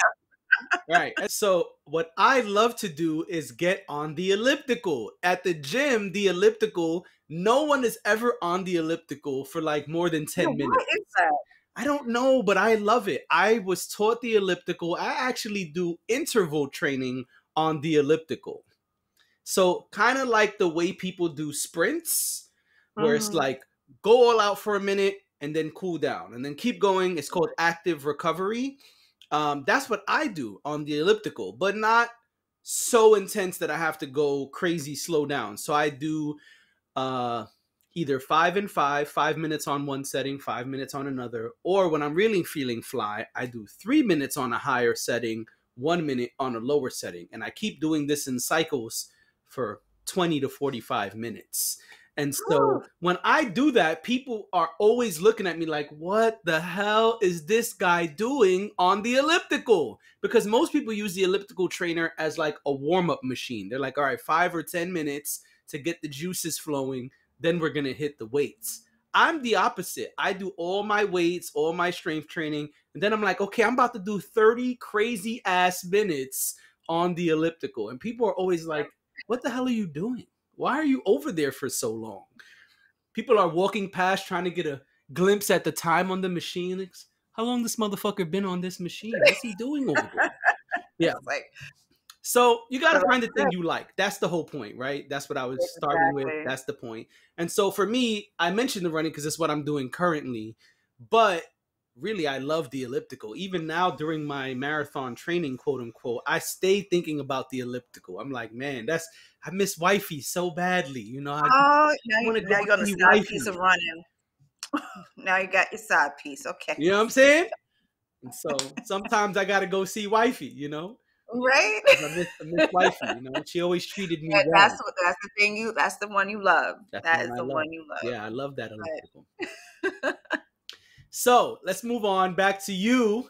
Right. And so what I love to do is get on the elliptical. At the gym, the elliptical, no one is ever on the elliptical for like more than 10 What minutes. is that? I don't know, but I love it. I was taught the elliptical. I actually do interval training on the elliptical. So kind of like the way people do sprints, where it's Mhm. like go all out for a minute and then cool down and then keep going. It's called active recovery. That's what I do on the elliptical, but not so intense that I have to go crazy slow down. So I do uh, either 5 and 5, 5 minutes on one setting, 5 minutes on another, or when I'm really feeling fly, I do 3 minutes on a higher setting, 1 minute on a lower setting, and I keep doing this in cycles for 20 to 45 minutes. And so Whew. when I do that, people are always looking at me like, what the hell is this guy doing on the elliptical? Because most people use the elliptical trainer as like a warm-up machine. They're like, all right, 5 or 10 minutes to get the juices flowing, then we're going to hit the weights. I'm the opposite. I do all my weights, all my strength training, and then I'm like, okay, I'm about to do 30 crazy ass minutes on the elliptical. And people are always like, what the hell are you doing? Why are you over there for so long? People are walking past trying to get a glimpse at the time on the machine. It's, how long this motherfucker been on this machine? What's he doing over there? Yeah. It's like, So you got to but find the thing that's you like. That's the whole point, right? That's what I was good. starting with. Exactly. That's the point. And so for me, I mentioned the running because it's what I'm doing currently. But really, I love the elliptical. Even now during my marathon training, quote unquote, I stay thinking about the elliptical. I'm like, man, I miss wifey so badly. I Oh, want to go now you're on the see side piece wifey. of running. Now you got your side piece. Okay. You know what I'm saying? And so sometimes I got to go see wifey. Right? 'Cause I miss wifey. She always treated me And well. that's the thing that's the one you love. That's the That one is I the love. one you love. Yeah, I love that elliptical. But So let's move on back to you,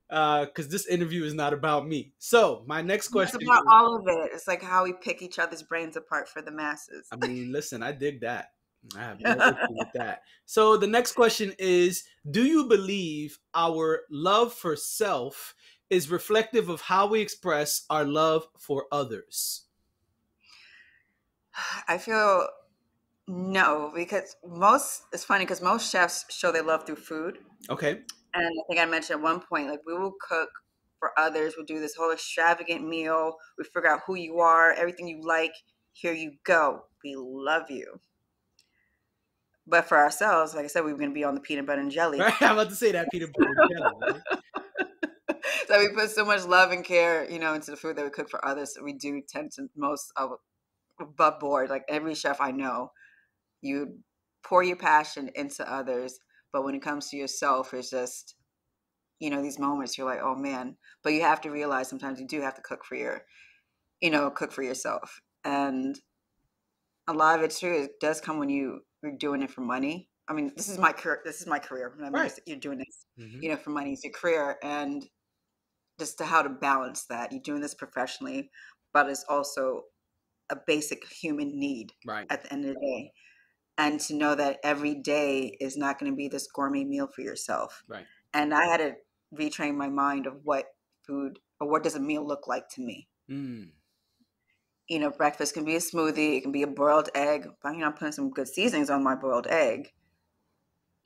because this interview is not about me. So my next it's question about is, all of it. It's like how we pick each other's brains apart for the masses. I mean, listen, I dig that. I have no issue with that. So the next question is, do you believe our love for self is reflective of how we express our love for others? I feel no, because it's funny because most chefs show their love through food. Okay. And I think I mentioned at one point, like we will cook for others, we'll do this whole extravagant meal, we figure out who you are, everything you like, here you go. We love you. But for ourselves, like I said, we were gonna be on the peanut butter and jelly. Right. I'm about to say that peanut butter and jelly. Right? So we put so much love and care, into the food that we cook for others. We do tend to most of above board. Like every chef I know, you pour your passion into others, but when it comes to yourself, it's just these moments you're like, oh man. But you have to realize sometimes you do have to cook for cook for yourself. And a lot of it too, it does come when you're doing it for money. I mean, this is my career. This is my career. I mean, Right. you're doing this, Mm-hmm. for money. It's your career, and just to how to balance that. You're doing this professionally, but it's also a basic human need Right. at the end of the day. And to know that every day is not going to be this gourmet meal for yourself. Right. And I had to retrain my mind of what food or what does a meal look like to me. Mm. Breakfast can be a smoothie, it can be a boiled egg, but I'm putting some good seasonings on my boiled egg.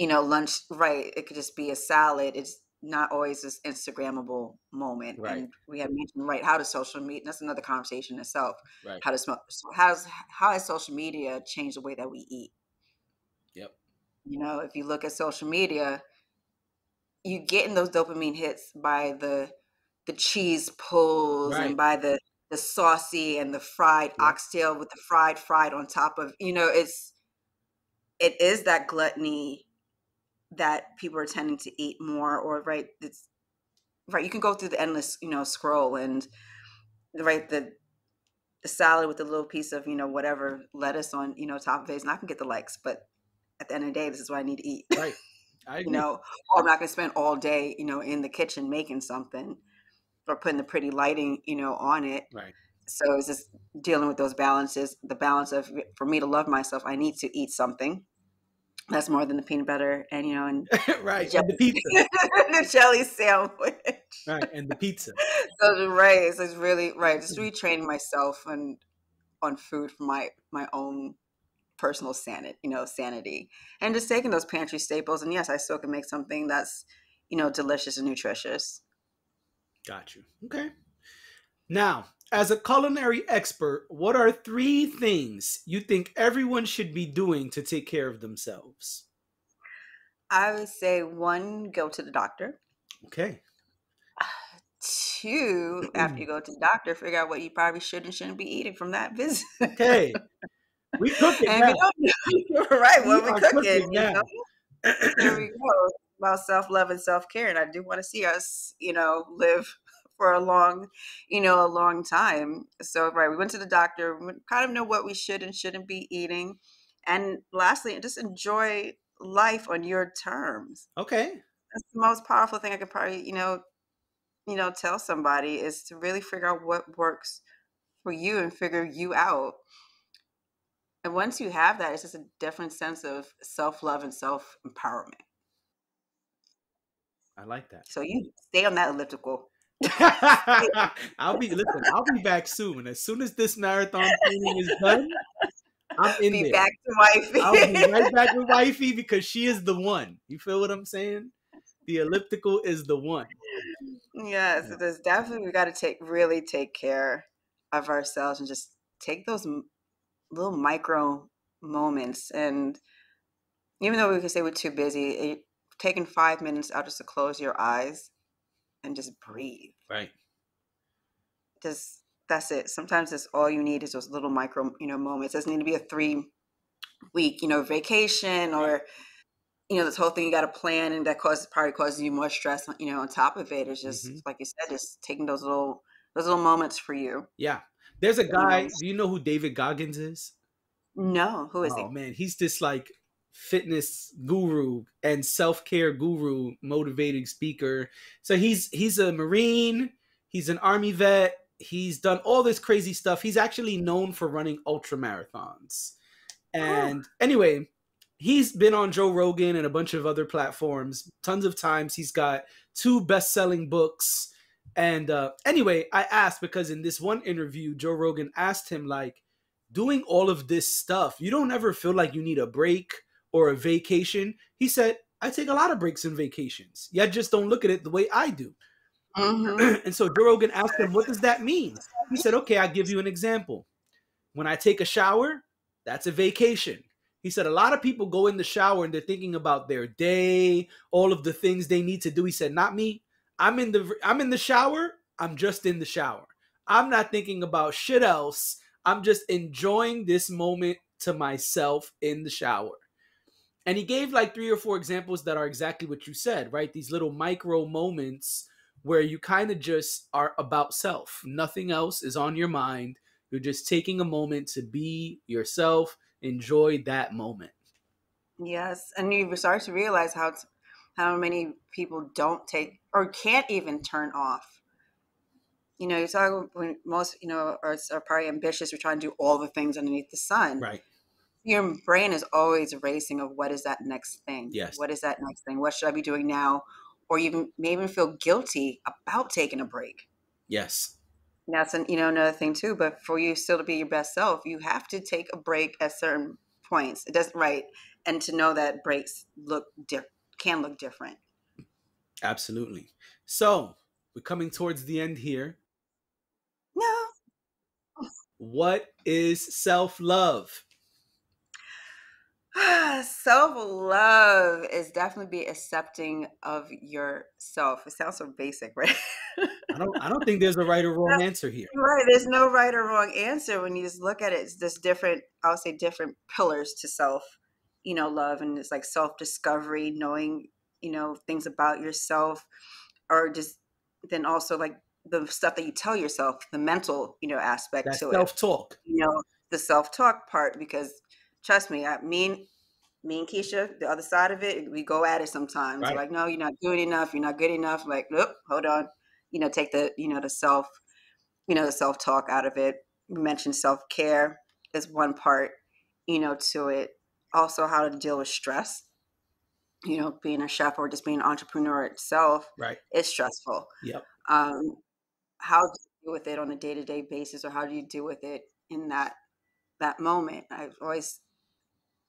Lunch, right? It could just be a salad. It's not always this Instagrammable moment. Right. And we have mentioned, right, how does social media, that's another conversation in itself. Right. How has social media changed the way that we eat? Yep. If you look at social media, you getting those dopamine hits by the cheese pulls Right. and by the saucy and the fried Yep. oxtail with the fried on top of, it is that gluttony that people are tending to eat more, or right, it's right, you can go through the endless scroll and right, the salad with a little piece of whatever lettuce on top of it, and I can get the likes, but at the end of the day, this is what I need to eat. Right. I agree. Or I'm not going to spend all day in the kitchen making something or putting the pretty lighting on it. Right. So it's just dealing with those balances. The balance of, for me to love myself, I need to eat something. That's more than the peanut butter and, and the Right. And the jelly, pizza. the jelly sandwich. Right. And the pizza. So right, so it's really right. Just retraining myself on food for my own personal sanity, and just taking those pantry staples. And yes, I still can make something that's delicious and nutritious. Got you. Okay. Now, as a culinary expert, what are 3 things you think everyone should be doing to take care of themselves? I would say 1, go to the doctor. Okay. 2, after you go to the doctor, figure out what you probably should and shouldn't be eating from that visit. Okay. We cooking And if now. you don't know, right, We what we are cooking, cooking now. Here we go. About self-love and self-care. And I do want to see us, live for a long time. So, right, we went to the doctor, we kind of know what we should and shouldn't be eating. And lastly, just enjoy life on your terms. Okay. That's the most powerful thing I could probably, tell somebody, is to really figure out what works for you and figure you out. And once you have that, it's just a different sense of self-love and self-empowerment. I like that. So you stay on that elliptical. I'll be back soon. As soon as this marathon training is done, I'm in Be there. back to wifey. I'll be right back with wifey because she is the one. You feel what I'm saying? The elliptical is the one. Yes, Yeah. it is definitely. We got to really take care of ourselves and just take those little micro moments. And even though we can say we're too busy, taking 5 minutes out just to close your eyes and just breathe. Right. Just that's it. Sometimes that's all you need, is those little micro, moments. It doesn't need to be a 3-week, vacation, or this whole thing you got to plan, and that probably causes you more stress. On top of it, it's just Mhm. like you said, just taking those little moments for you. Yeah. There's a You know, guy. Do you know who David Goggins is? no, who is Oh he? man, he's this like fitness guru and self-care guru, motivating speaker. So he's a Marine, he's an Army vet, he's done all this crazy stuff. He's actually known for running ultra marathons. Oh, And anyway, he's been on Joe Rogan and a bunch of other platforms tons of times. He's got 2 best-selling books. And anyway, I asked because in this one interview, Joe Rogan asked him, like, doing all of this stuff, you don't ever feel like you need a break or a vacation? He said, I take a lot of breaks and vacations. Yeah, just don't look at it the way I do. mm-hmm. And so Joe Rogan asked him, what does that mean? He said, okay, I'll give you an example. When I take a shower, that's a vacation. He said a lot of people go in the shower and they're thinking about their day, all of the things they need to do. He said, not me. I'm in the shower. I'm just in the shower. I'm not thinking about shit else. I'm just enjoying this moment to myself in the shower. And he gave like 3 or 4 examples that are exactly what you said, right? These little micro moments where you kind of just are about self. Nothing else is on your mind. You're just taking a moment to be yourself, enjoy that moment. Yes, and you start to realize how many people don't take or can't even turn off. You talk when most are probably ambitious. We're trying to do all the things underneath the sun. Right. Your brain is always racing of what is that next thing? Yes. What is that next thing? What should I be doing now? Or even may even feel guilty about taking a break. Yes. And that's another thing too. But for you still to be your best self, you have to take a break at certain points. It doesn't right, and to know that breaks can look different. Absolutely. So we're coming towards the end here. No. What is self-love? Self-love is definitely be accepting of yourself. It sounds so basic, right? I don't think there's a right or wrong answer here. Right. There's no right or wrong answer when you just look at it. It's just different, I would say different pillars to love. And it's like self-discovery, knowing, things about yourself, or just then also like the stuff that you tell yourself, the mental, aspect That's to it, self-talk. the self-talk part, because trust me, me and Keesha, the other side of it, we go at it sometimes. Right. Like, no, you're not doing enough. You're not good enough. I'm like, nope, hold on. Take the self-talk out of it. We mentioned self-care is one part, to it. also how to deal with stress. You know, being a chef or just being an entrepreneur itself Right. is stressful. Yep. How do you deal with it on a day-to-day basis, or how do you deal with it in that moment? I've always,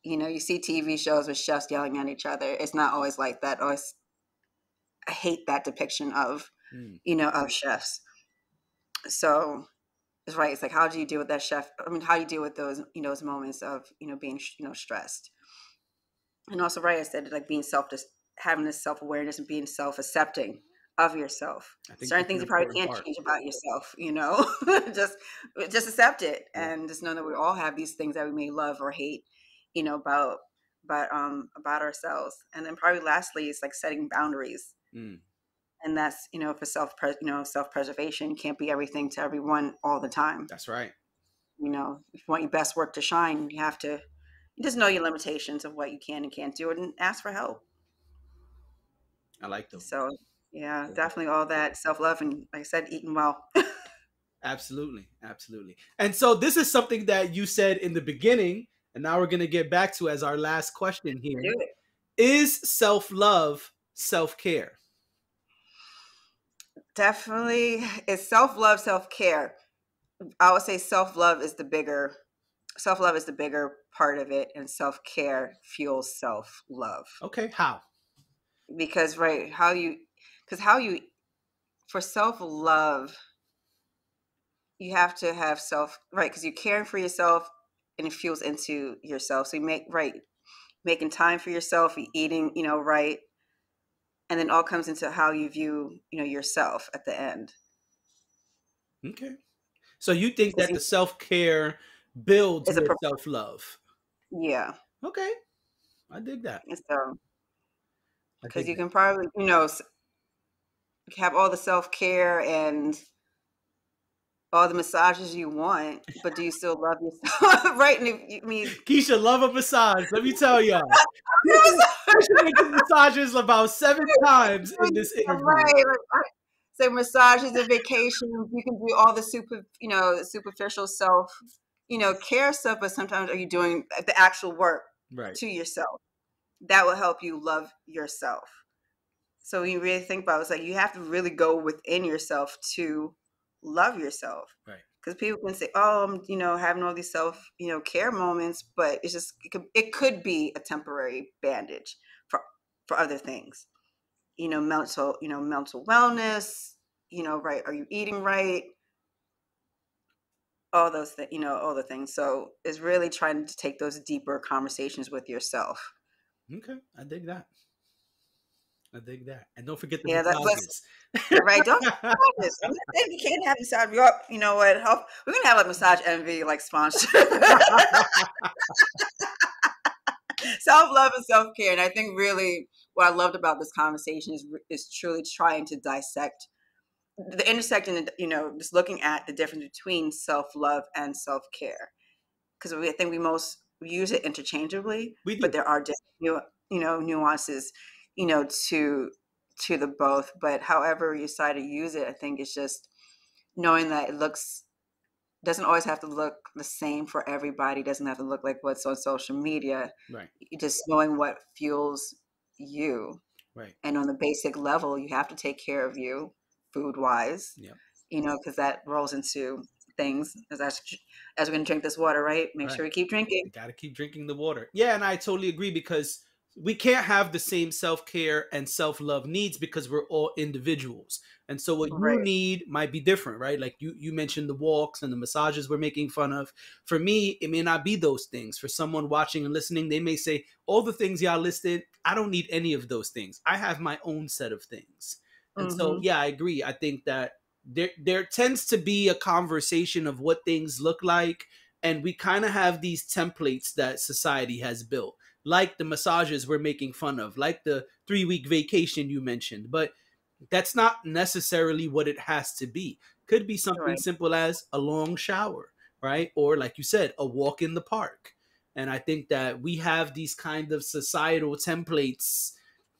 you know, you see TV shows with chefs yelling at each other. It's not always like that. Always, I hate that depiction of, Mm. you know, of chefs. So it's right. It's like, how do you deal with that chef? I mean, how do you deal with those, you know, those moments of, you know, being, you know, stressed? And also, right, I said like being having this self-awareness and being self-accepting of yourself. I think Certain that's an things you probably important can't part. change about yourself, you know. just just accept it Yeah. and just know that we all have these things that we may love or hate, you know, about ourselves. And then probably lastly is like setting boundaries. Mm. And that's, you know, for self-preservation. You can't be everything to everyone all the time. That's right. You know, if you want your best work to shine, you have to just know your limitations of what you can and can't do and ask for help. I like those. So yeah, Yeah. definitely all that self-love and like I said, eating well. Absolutely. Absolutely. And so this is something that you said in the beginning, and now we're going to get back to as our last question here. Do it. Is self-love self-care? Definitely it's self-love, self-care. I would say self-love is the bigger part of it, and self-care fuels self-love. Okay. How? Because right, how you for self-love, you have to have self right because you're caring for yourself and it fuels into yourself. So you making time for yourself, you're eating, you know, right, and then all comes into how you view, you know, yourself at the end. Okay. So you think Because that the self-care builds it's a more self-love? yeah, Okay. I dig that. so I because dig you that. can probably, you know, have all the self-care and all the massages you want, but do you still love yourself? Right? And if, I mean, Keesha, love a massage. Let me tell y'all. Keesha making massages about 7 times in this interview. right? So massages and vacations, you can do all the you know, the superficial self, you know, care stuff, but sometimes are you doing the actual work Right. to yourself? That will help you love yourself. So when you really think about it, it's like you have to really go within yourself to love yourself. Right. Because people can say, "Oh, I'm, you know, having all these self, you know, care moments," but it's just it could be a temporary bandage for other things. You know, mental wellness. You know, right? Are you eating right? All those things. You know, all the things. So it's really trying to take those deeper conversations with yourself. Okay. I dig that. I dig that. And don't forget the Yeah, that was massages. right. Don't massages. I'm not saying you can't have massage. You know what? We're gonna have like massage envy like sponsor. Self love and self care, and I think really what I loved about this conversation is truly trying to dissect the intersecting. You know, just looking at the difference between self love and self care, because I think we use it interchangeably, We but do. there are different you know nuances, you know, to the both. But however you decide to use it, I think it's just knowing that it doesn't always have to look the same for everybody. Doesn't have to look like what's on social media. Right. Just knowing what fuels you, Right. and on the basic level, you have to take care of you, food wise. Yep. You know, because that rolls into things as we're gonna drink this water, right? Make Right. sure we keep drinking. You got to keep drinking the water. Yeah, and I totally agree because we can't have the same self-care and self-love needs because we're all individuals. And so what you Right. need might be different, right? Like you mentioned the walks and the massages we're making fun of. For me, it may not be those things. For someone watching and listening, they may say, all the things y'all listed, I don't need any of those things. I have my own set of things. And so, Mm-hmm. yeah, I agree. I think that there tends to be a conversation of what things look like, and we kind of have these templates that society has built, like the massages we're making fun of, like the 3-week vacation you mentioned. But that's not necessarily what it has to be. Could be something Right. simple as a long shower, right? Or like you said, a walk in the park. And I think that we have these kind of societal templates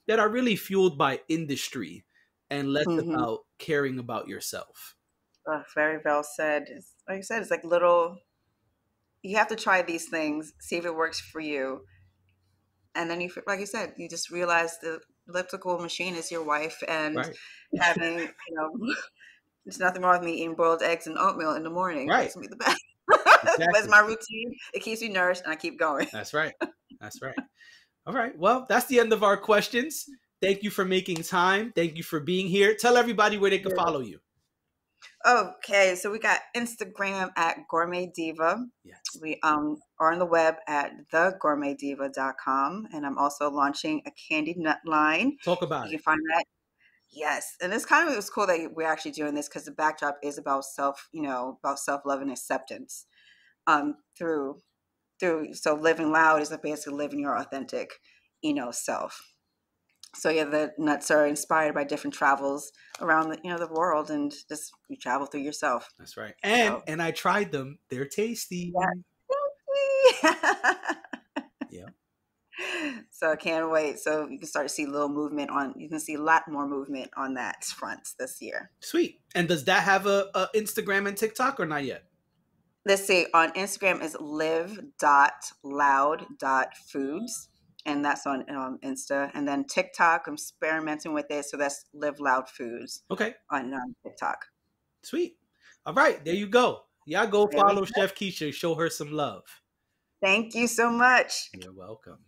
that are really fueled by industry and less Mm-hmm. about caring about yourself. Very well said. Like I said, it's like little. You have to try these things, see if it works for you, and then you, like you said, you just realize the elliptical machine is your wife, and Right. having, there's nothing wrong with me eating boiled eggs and oatmeal in the morning. Right. That's gonna be the best. Exactly. That's my routine. It keeps me nourished, and I keep going. That's right. That's right. All right. Well, that's the end of our questions. Thank you for making time. Thank you for being here. Tell everybody where they can follow you. Okay, so we got Instagram at Gourmet Diva. Yes. We are on the web at thegourmetdiva.com, and I'm also launching a candy nut line. Talk about You it. can find that. Yes, and it's kind of, it was cool that we're actually doing this because the backdrop is about about self-love and acceptance. Through so living loud is basically living your authentic, self. So yeah, the nuts are inspired by different travels around the world, and just you travel through yourself. That's right. And I tried them. They're tasty. Yeah. Yeah. So I can't wait. So you can start to see you can see a lot more movement on that front this year. Sweet. And does that have a Instagram and TikTok or not yet? Let's see. On Instagram is live.loud.foods. And that's on Insta. And then TikTok, I'm experimenting with it. So that's Live Loud Foods. Okay. On TikTok. Sweet. All right. There you go. Y'all go follow Chef Keesha. Show her some love. Thank you so much. You're welcome.